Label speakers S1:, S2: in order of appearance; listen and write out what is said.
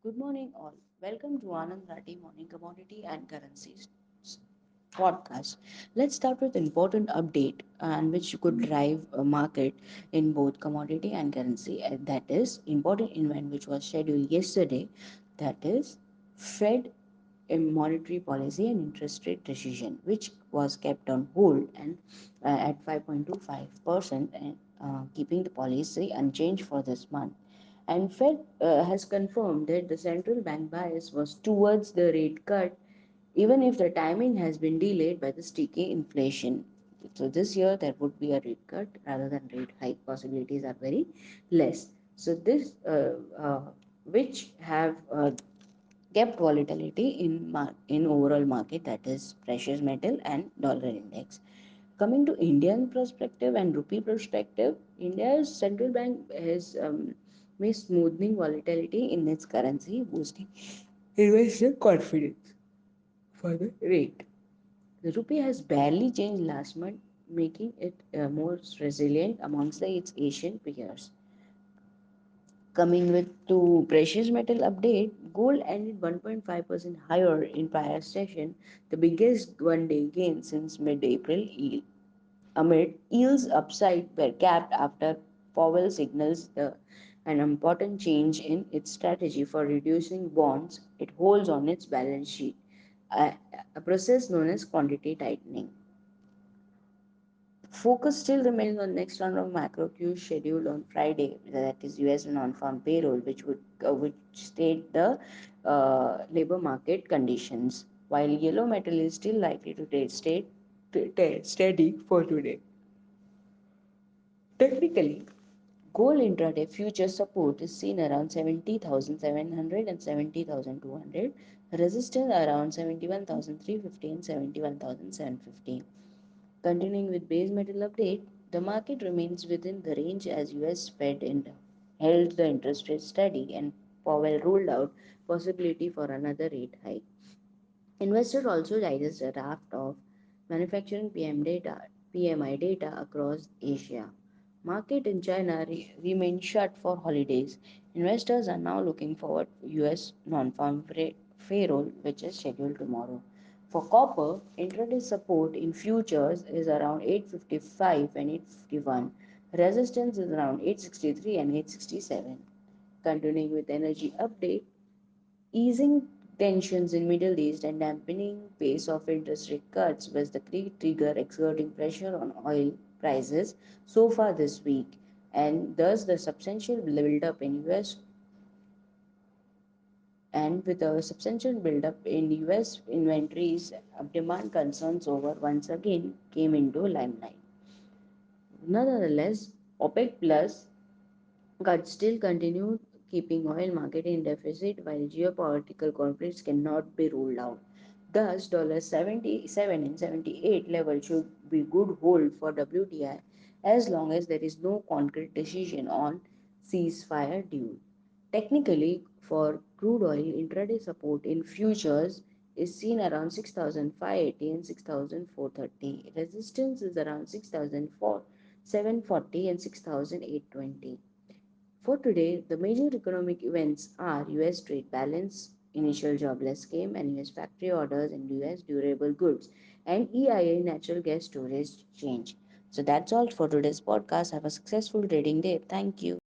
S1: Good morning, all. Welcome to Anand Rathi Morning Commodity and Currencies podcast. Let's start with important update and which could drive a market in both commodity and currency. And that is important event which was scheduled yesterday. That is Fed in monetary policy and interest rate decision, which was kept on hold and at 5.25% and keeping the policy unchanged for this month. And Fed has confirmed that the central bank bias was towards the rate cut, even if the timing has been delayed by the sticky inflation. So this year there would be a rate cut rather than rate hike. Possibilities are very less. So this, which have kept volatility in overall market, that is precious metal and dollar index. Coming to Indian perspective and rupee perspective, India's central bank has made smoothing volatility in its currency, boosting investor confidence for the rate. The rupee has barely changed last month, making it more resilient amongst its Asian peers. Coming with to precious metal update, gold ended 1.5% higher in prior session, the biggest one-day gain since mid-April. Amid yields upside were capped after Powell signals an important change in its strategy for reducing bonds it holds on its balance sheet, a, a process known as quantity tightening. Focus still remains on next round of macro cues scheduled on Friday, that is U.S. non-farm payroll, which state the labor market conditions. While yellow metal is still likely to stay steady for today. Technically, gold intraday future support is seen around 70,700 and 70,200, resistance around 71,350 and 71,750. Continuing with base metal update, the market remains within the range as US Fed held the interest rate steady and Powell ruled out possibility for another rate hike. Investors also digest a raft of manufacturing PMI data across Asia. Market in China remained shut for holidays. Investors are now looking forward to US non-farm payroll, which is scheduled tomorrow. For copper, intraday support in futures is around 855 and 851. Resistance is around 863 and 867. Continuing with energy update, easing tensions in Middle East and dampening pace of interest rate cuts was the key trigger exerting pressure on oil prices so far this week, and thus the substantial build-up in US and with a substantial build-up in US inventories, demand concerns over once again came into limelight. Nonetheless, OPEC Plus cuts still continued, keeping oil market in deficit while geopolitical conflicts cannot be ruled out. Thus, 77 and 78 level should be good hold for WTI as long as there is no concrete decision on ceasefire due. Technically, for crude oil, intraday support in futures is seen around 6,580 and 6,430. Resistance is around 6,740 and 6,820. For today, the major economic events are US trade balance, initial jobless claim, and US factory orders and US durable goods, and EIA natural gas storage change. So that's all for today's podcast. Have a successful trading day. Thank you.